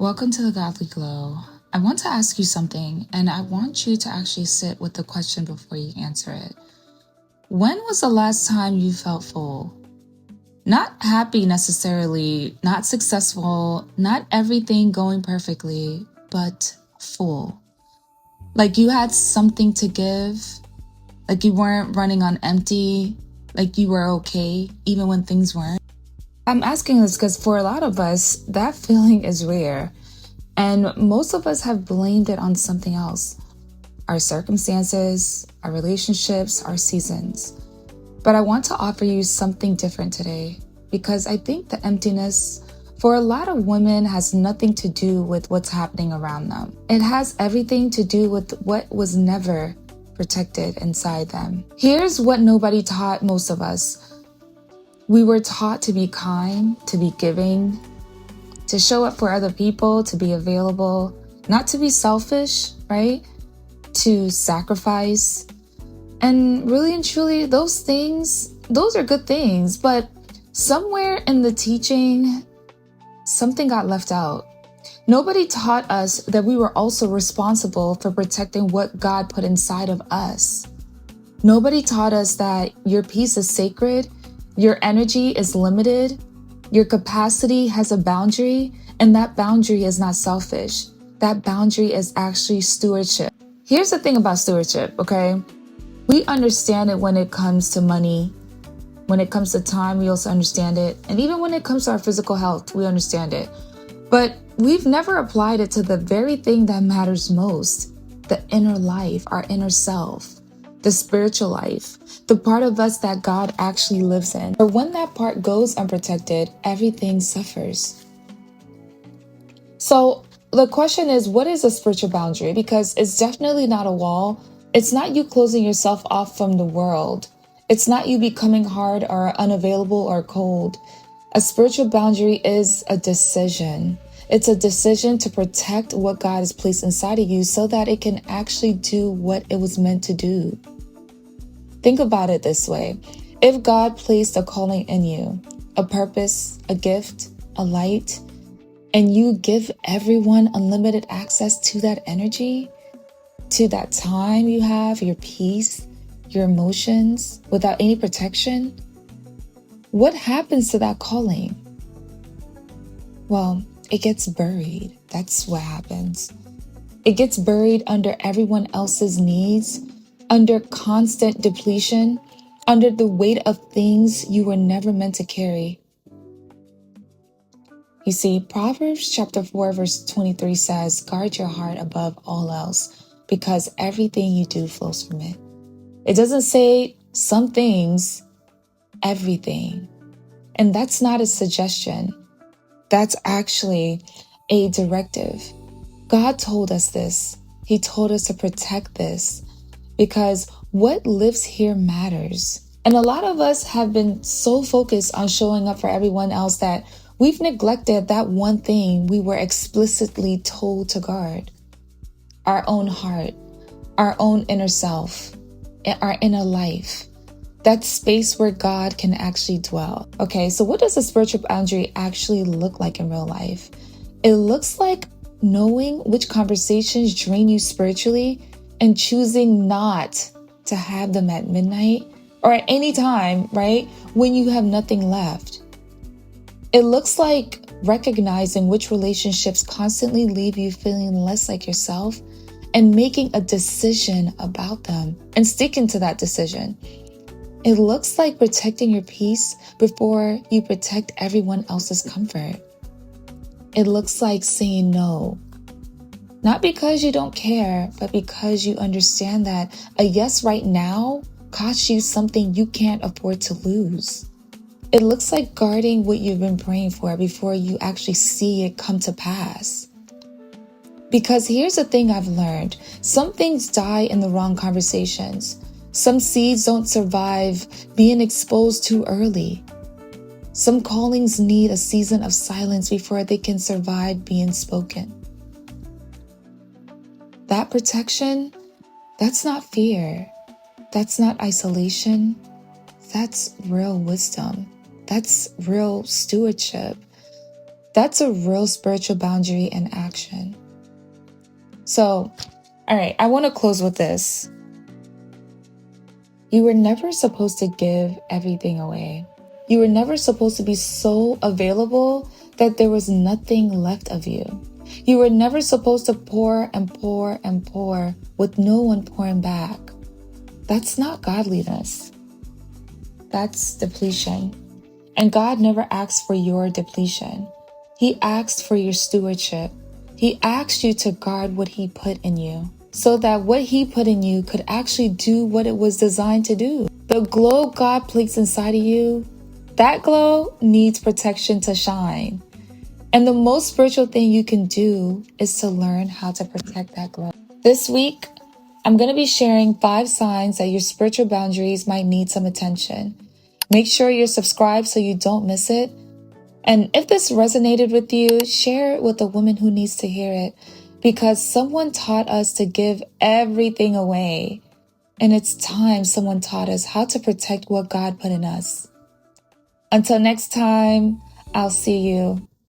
Welcome to the Godly Glow. I want to ask you something, and I want you to actually sit with the question before you answer it. When was the last time you felt full? Not happy necessarily, not successful, not everything going perfectly, but full. Like you had something to give, like you weren't running on empty, like you were okay, even when things weren't. I'm asking this because for a lot of us, that feeling is rare. And most of us have blamed it on something else. Our circumstances, our relationships, our seasons. But I want to offer you something different today because I think the emptiness for a lot of women has nothing to do with what's happening around them. It has everything to do with what was never protected inside them. Here's what nobody taught most of us. We were taught to be kind, to be giving, to show up for other people, to be available, not to be selfish, right? To sacrifice. And really and truly, those are good things. But somewhere in the teaching, something got left out. Nobody taught us that we were also responsible for protecting what God put inside of us. Nobody taught us that your peace is sacred, your energy is limited, your capacity has a boundary, and that boundary is not selfish. That boundary is actually stewardship. Here's the thing about stewardship, okay? We understand it when it comes to money. When it comes to time, we also understand it. And even when it comes to our physical health, we understand it. But we've never applied it to the very thing that matters most, the inner life, our inner self, the spiritual life, the part of us that God actually lives in. But when that part goes unprotected, everything suffers. So the question is, what is a spiritual boundary? Because it's definitely not a wall. It's not you closing yourself off from the world. It's not you becoming hard or unavailable or cold. A spiritual boundary is a decision. It's a decision to protect what God has placed inside of you so that it can actually do what it was meant to do. Think about it this way. If God placed a calling in you, a purpose, a gift, a light, and you give everyone unlimited access to that energy, to that time you have, your peace, your emotions, without any protection, what happens to that calling? Well, it gets buried. That's what happens. It gets buried under everyone else's needs, under constant depletion, under the weight of things you were never meant to carry. You see, Proverbs chapter 4, verse 23 says, guard your heart above all else, because everything you do flows from it. It doesn't say some things, everything. And that's not a suggestion. That's actually a directive. God told us this. He told us to protect this because what lives here matters. And a lot of us have been so focused on showing up for everyone else that we've neglected that one thing we were explicitly told to guard. Our own heart, our own inner self, our inner life. That space where God can actually dwell. Okay, so what does a spiritual boundary actually look like in real life? It looks like knowing which conversations drain you spiritually and choosing not to have them at midnight or at any time, right? When you have nothing left. It looks like recognizing which relationships constantly leave you feeling less like yourself and making a decision about them and sticking to that decision. It looks like protecting your peace before you protect everyone else's comfort. It looks like saying no. Not because you don't care, but because you understand that a yes right now costs you something you can't afford to lose. It looks like guarding what you've been praying for before you actually see it come to pass. Because here's the thing I've learned. Some things die in the wrong conversations. Some seeds don't survive being exposed too early. Some callings need a season of silence before they can survive being spoken. That protection, that's not fear. That's not isolation. That's real wisdom. That's real stewardship. That's a real spiritual boundary in action. So, all right, I want to close with this. You were never supposed to give everything away. You were never supposed to be so available that there was nothing left of you. You were never supposed to pour and pour and pour with no one pouring back. That's not godliness. That's depletion. And God never asked for your depletion. He asked for your stewardship. He asked you to guard what He put in you, so that what He put in you could actually do what it was designed to do. The glow God placed inside of you, that glow needs protection to shine. And the most spiritual thing you can do is to learn how to protect that glow. This week, I'm going to be sharing 5 signs that your spiritual boundaries might need some attention. Make sure you're subscribed so you don't miss it. And if this resonated with you, share it with a woman who needs to hear it, because someone taught us to give everything away. And it's time someone taught us how to protect what God put in us. Until next time, I'll see you.